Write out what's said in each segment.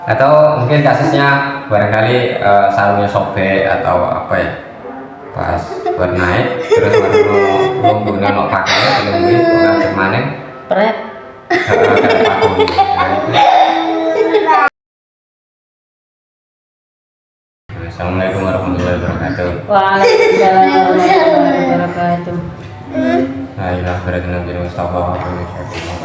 Atau mungkin kasusnya barangkali sarungnya sobek atau apa ya, pas buat naik terus belum guna no pakai belum beli ngajak manen Pret. kayak paku. Assalamualaikum warahmatullahi wabarakatuh. Waalaikumsalam warahmatullahi wabarakatuh. La ilaha illallah Muhammadur Rasulullah.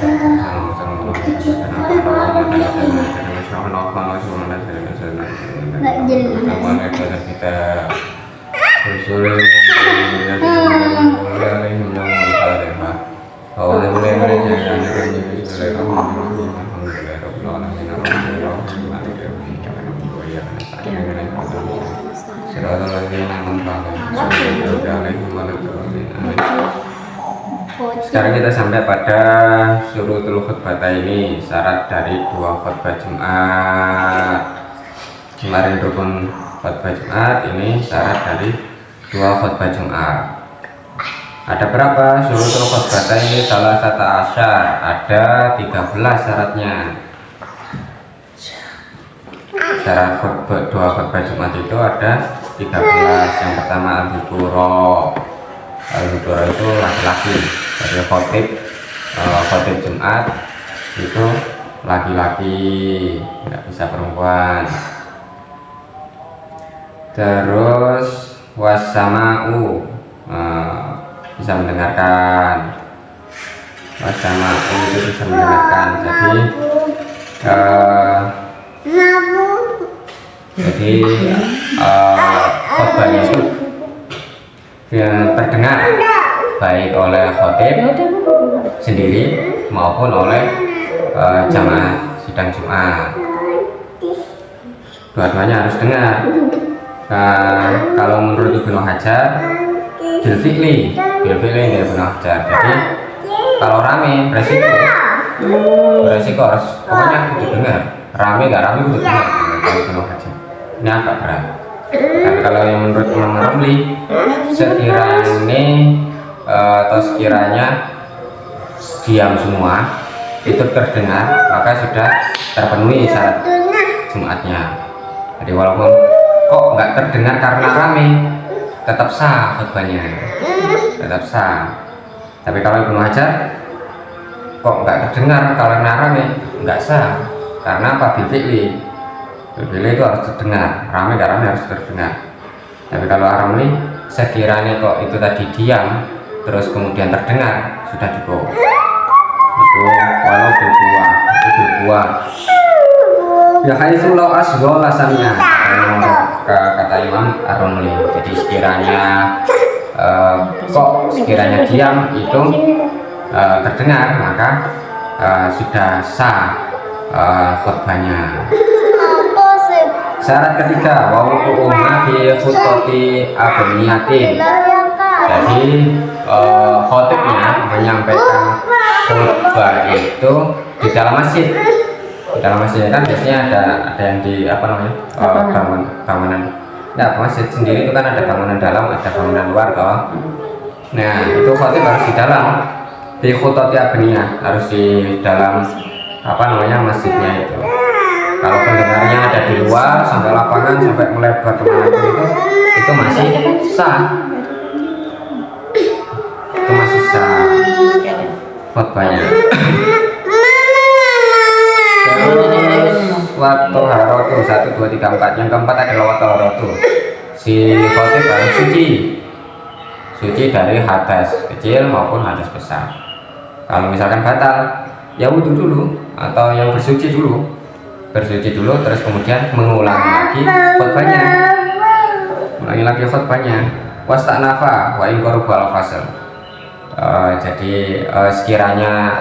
Sekarang kita sampai pada syurutul khutbah ini, syarat dari dua khutbah Jumat. Kemarin rukun khutbah Jumat, ini syarat dari dua khutbah Jumat. Ada berapa syurutul khutbah ini? Salah satu asyar, ada 13 syaratnya. Syarat khutbah, dua khutbah Jumat itu ada 13. Yang pertama al-bukuro. Al-bukuro itu laki-laki. Dari khotib Jumat itu laki-laki, tidak bisa perempuan. Terus wasama'u, bisa mendengarkan. Wasama'u itu bisa mendengarkan. Jadi khotbahnya itu terdengar baik oleh khotib sendiri maupun oleh jamaah sidang Jumat. Dua-duanya harus dengar. Kalau menurut Ibnu Hajar, bilfi'li dari Ibnu Hajar. Jadi kalau rame beresiko harus pokoknya kudu dengar. Rame gak rame kudu dengar. Kalau Ibnu Hajar ini agak berat. Dan kalau yang menurut Imam Ramli, sekiranya diam semua itu terdengar, maka sudah terpenuhi syarat Jumatnya. Jadi walaupun kok nggak terdengar karena rame, tetap sah khutbahnya, tetap sah. Tapi kalau Ibnu Hajar kok nggak terdengar karena rame, nggak sah. Karena apa? Bilfi'li itu harus terdengar, rame gak rame harus terdengar. Tapi kalau Ramli, sekiranya kok itu tadi diam terus kemudian terdengar, sudah cukup. Itu walau berbuah ya haitsu law asgha lasamnya, kata Imam Ar-Ramli. Jadi sekiranya sekiranya diam itu terdengar, maka sudah sah khutbahnya. Syarat ketiga, wawuquhuma fi khutbati abniyatin. Jadi khotibnya menyampaikan khutbah itu di dalam masjid. Di dalam masjid kan biasanya ada yang di bangunan. Nah, masjid sendiri itu kan ada bangunan dalam, ada bangunan luar toh. Nah, itu khotib harus di dalam. Fi khutbati abniyah, harus di dalam masjidnya itu. Kalau pendengarnya ada di luar sampai lapangan sampai melebar kemana itu masih sah, khutbahnya. Terus waktu harotu 1, 2, 3, 4. Yang keempat adalah waktu harotu. Si khotib harus suci dari hadas kecil maupun hadas besar. Kalau misalkan batal, ya wudhu dulu atau yang bersuci dulu terus kemudian mengulangi lagi khutbahnya. Wasta'nafa wa in qarubal fasl. Jadi sekiranya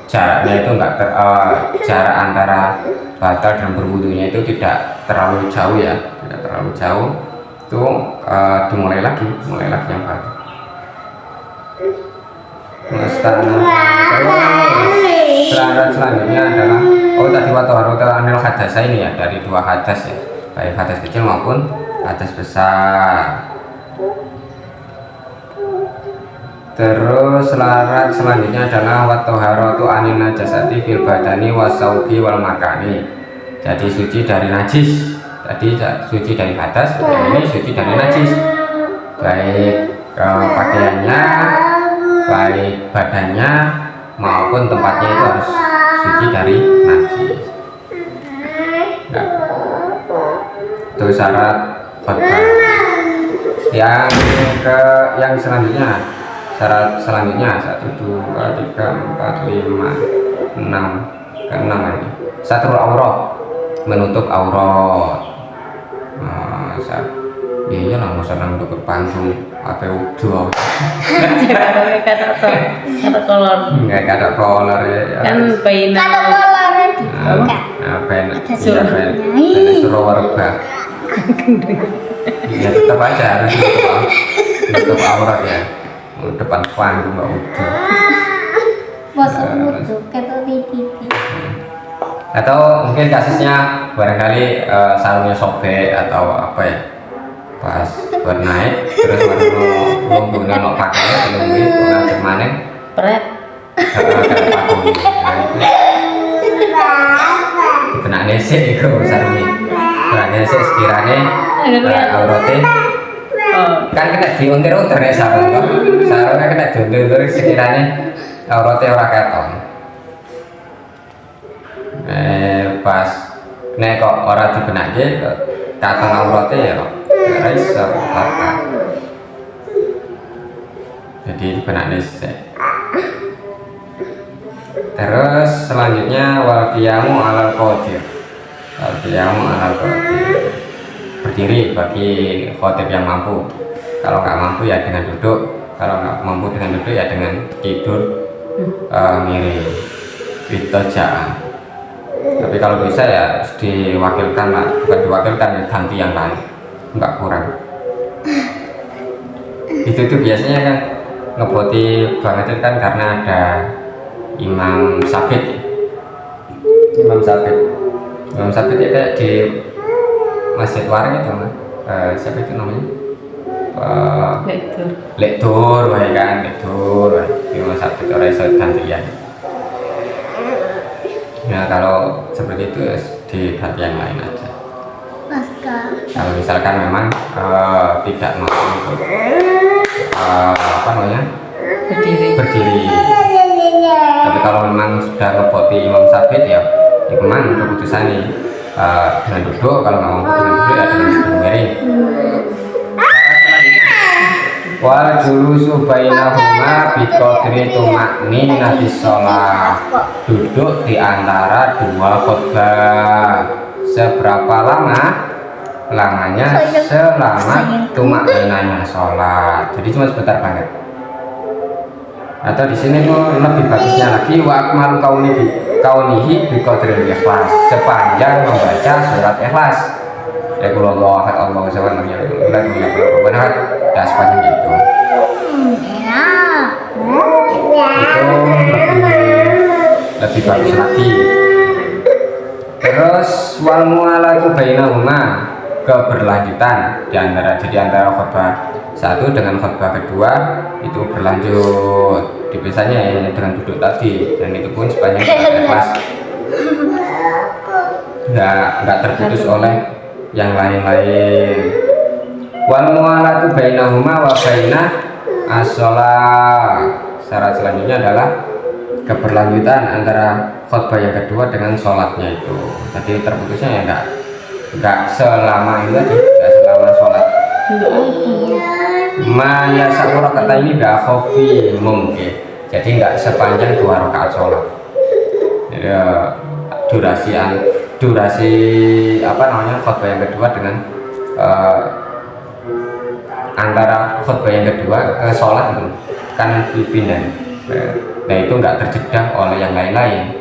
jaraknya itu jarak antara batal dan berwudunya itu tidak terlalu jauh itu dimulai lagi yang baru. Syarat selanjutnya adalah tadi watahharatu anil hadasa ini ya, dari dua hadas ya, baik hadas kecil maupun hadas besar. Terus syarat selanjutnya adalah watahharatu anin najasati fil badani wasaubi wal makani. jadi suci dari najis. Tadi suci dari hadas, ini suci dari najis, baik pakaiannya, baik badannya maupun tempatnya itu harus suci dari najis. Nah, itu syarat khotbah. Yang selanjutnya, syarat selanjutnya 1, 2, 3, 4, 5, 6, ke-6 ini. Satrul aurat, menutup aurat. Iya lah, masa nang deket panggung apa udah kata kolor nggak ada kolor ya kan pena suruh warga ya tetap aja harus tutup aurat ya depan panggung nggak udah atau mungkin kasusnya barangkali sarungnya sobek atau apa ya pas bernaik terus mau ngelok pakai lebih ngasih manen pret kena nesek itu sarungnya kena nesek sekiranya auratnya kan kena diuntir-untir ya sarungnya kena diuntir-untir sekiranya auratnya orang keton pas nek kok ora dibenake katon auratnya ya ora iso bakal. Jadi dibenake sik. Terus selanjutnya wal qiyamu 'alal qadir. Wal qiyamu 'alal qadir. Berdiri bagi khotib yang mampu. Kalau nggak mampu ya dengan duduk. Kalau nggak mampu dengan duduk ya dengan tidur miring. Bitojaan. Tapi kalau bisa ya diwakilkan lah, bukan diwakilkan ya ganti yang lain, nggak kurang. Itu biasanya kan ngeboti banget itu kan karena ada Imam Sabit. Imam Sabit ya kayak di Masjid Waring itu siapa itu namanya? Lektur, ya kan, lektur. Imam Sabit orang iso gantian. Ya kalau seperti itu diganti yang lain aja. Kalau misalkan memang tidak mau untuk apa namanya berdiri. Tapi kalau memang sudah ngeboti Imam Sabit ya memang keputusannya dengan duduk. Kalau nggak mau dengan duduk ya dengan duduk miring. Wal julusu bainahuma biqadri tumakninati shalah. Duduk di antara dua khotbah. Seberapa lama? Lamanya selama tumakninanya sholat. Jadi cuma sebentar banget. Atau di sini tuh lebih bagusnya lagi wa akmalu kaunihi biqadril ikhlas. Sepanjang membaca surat Ikhlas. Ya Allah ahad Allahu samad lam yalid walam yulad walam yulad ya sepanjang itu. Lebih bagus lagi. Terus wal mu'alatu bainahuma, keberlanjutan di antara khutbah satu dengan khutbah kedua itu berlanjut. Dipisahnya dengan duduk tadi dan itu pun sepanjang Ikhlas. Nggak terputus oleh yang lain-lain. Wal mu'alatu bainahuma wa bainah as-shalah. Syarat selanjutnya adalah keberlanjutan antara khutbah yang kedua dengan sholatnya itu. Jadi terputusnya ya enggak selama itu aja, enggak selama sholat. Ma yasa'u rakaat ini enggak khofi mungkin. Jadi enggak sepanjang 2 rakaat sholat. Ya, durasi apa namanya khutbah yang kedua dengan antara khutbah yang kedua ke sholat itu kan dipindah. Nah itu nggak terjeda oleh yang lain-lain.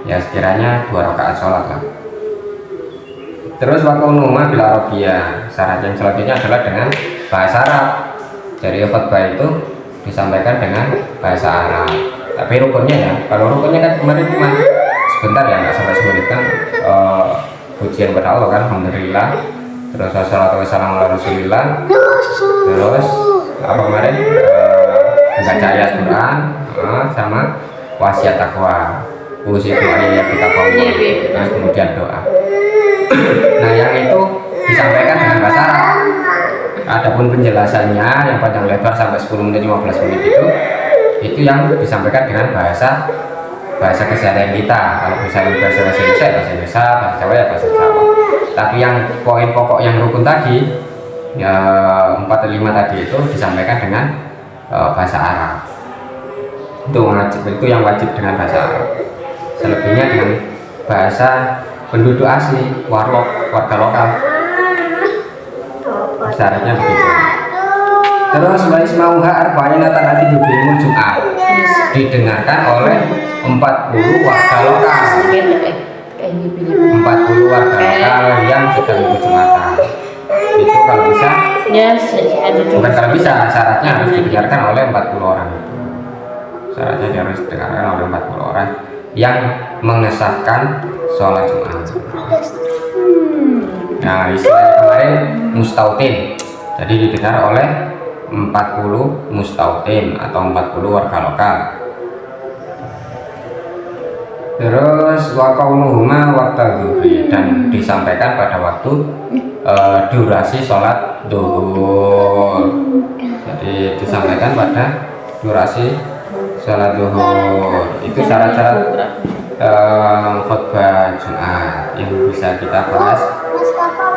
Ya sekiranya 2 rakaat sholat lah. Terus waktu numa bil arabiyah. Syarat yang selanjutnya adalah dengan bahasa Arab. Jadi khutbah itu disampaikan dengan bahasa Arab. Tapi rukunnya ya, kalau rukunnya kan kemarin cuma sebentar ya, nggak sampai semenit kan. Pujian kepada Allah kan, alhamdulillah. Terus wassalatu wassalamu ala rasulillah. Terus apa kemarin membaca ayat Quran sama wasiat takwa, usia doa yang kita bawa, terus kemudian doa. Nah, yang itu disampaikan dengan bahasa Arab. Adapun penjelasannya yang panjang lebar sampai 10 menit 15 menit itu yang disampaikan dengan bahasa keseharian kita. Kalau misalnya bahasa Indonesia, bahasa Jawa ya bahasa Jawa. Tapi yang poin pokok yang rukun tadi, ya 4 atau 5 tadi itu disampaikan dengan bahasa Arab. Itu yang wajib dengan bahasa Arab. Selebihnya dengan bahasa penduduk asli, warga lokal. Syaratnya begitu. Terus wa ismauha arba'ina tanati yuqimul Jum'ah. Didengarkan oleh 40 warga lokal. 40 warga lokal yang sedang ikut Jumatan. Itu kalau bisa. Bukan kalau bisa, syaratnya harus didengarkan oleh 40 orang itu. Syaratnya harus didengarkan oleh 40 orang yang mengesahkan sholat Jumat. Nah, istilahnya kemarin mustautin. Jadi didengar oleh 40 mustautin atau 40 warga lokal. Terus waqaunuhuma waqta dhuhri, dan disampaikan pada waktu durasi sholat duhur. Jadi disampaikan pada durasi sholat duhur. Itu syarat-syarat khutbah Jumat yang bisa kita bahas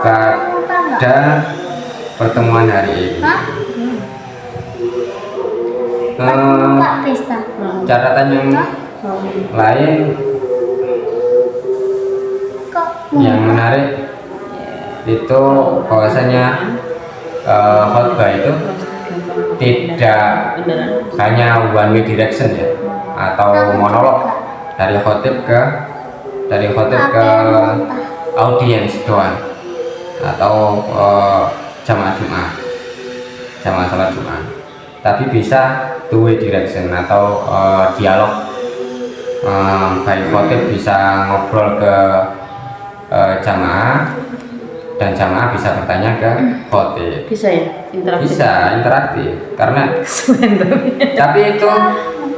pada pertemuan hari ini. Catatan yang lain yang menarik itu bahwasanya khutbah itu tidak hanya one way direction ya, atau monolog dari khotib ke audiens doang, atau jamaah sholat Jumat, tapi bisa two way direction atau dialog. Baik khotib bisa ngobrol ke jamaah dan jamaah bisa bertanya ke khotib. Bisa ya, interaktif. Bisa interaktif karena tapi itu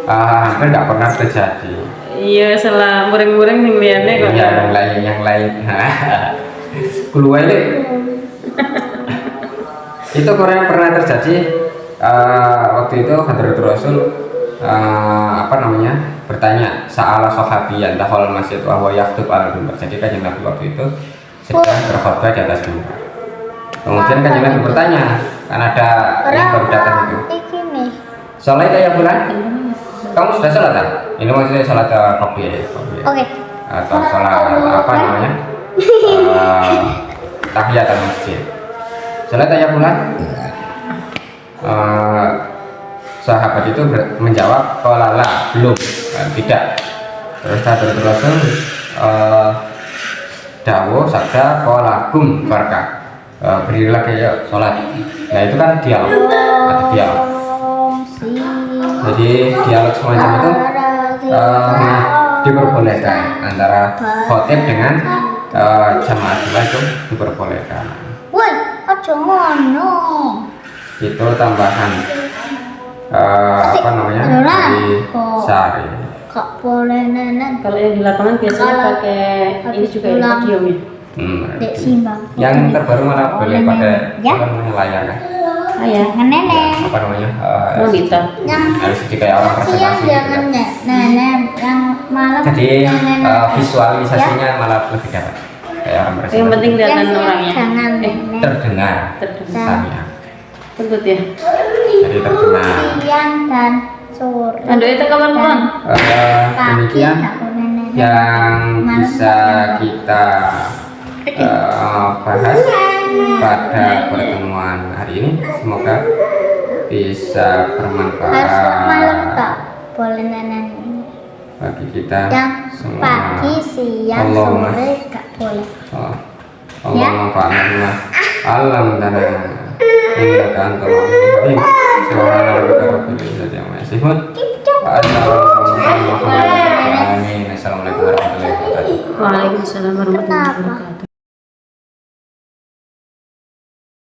hampir nggak pernah terjadi. Iya, salah mureng-mureng nih liatnya kok. Iya, yang lain. Keluar itu. Itu Korea pernah terjadi waktu itu Hadratul Rasul bertanya sa'ala sahabiyan dahol masjid wa huwa yakhtub ala mimbar. Jadi kan Nabi waktu itu sedang berkhutbah di atas mimbar. Kemudian kan Nabi bertanya, kan ada yang baru datang itu. Sholat ya bulan? Kamu sudah sholat kan? Ini maksudnya sholat qobliyah ya. Oke. Atau sholat tahiyatul masjid. Sholat ya bulan? Sahabat itu menjawab kolala belum, tidak. Terus Hadratul Rasul dawuh sabda kolagum barka, berilah kayak sholat. Nah itu kan dialog, ada dialog. Jadi dialog semacam itu diperbolehkan antara khotib dengan jamaah itu diperbolehkan. Woi, aja ngono. Itu tambahan dari Sari. Kak boleh nenek. Kalau yang di lapangan biasanya pakai ini juga ya, podium ya. Dek simbang. Yang terbaru mana boleh pakai layar kan? Ah ya, Nenek. Apa namanya? monitor. Yang LCD kayak orang siang presentasi gitu jangan kan. nenek, yang malam Jadi nenek. visualisasinya malah lebih dapat kayak orang presentasi. Yang penting Yang kelihatan siang orangnya. jangan nenek. terdengar. Samia. Tentu ya. Jadi terdengar. Siang dan sore. Aduh itu kabar pulang. Demikian yang bisa kita bahas pada pertemuan hari ini. Semoga bisa Harus malam bermanfaat tak boleh nenek. bagi kita Yang semua. pagi, siang, Allahumma sore gak boleh. Allah manfaatnya alam dan innaka antal alim. Subhanallah rabbil izzati amma yasifun. Assalamualaikum warahmatullahi wabarakatuh. Waalaikumsalam warahmatullahi wabarakatuh.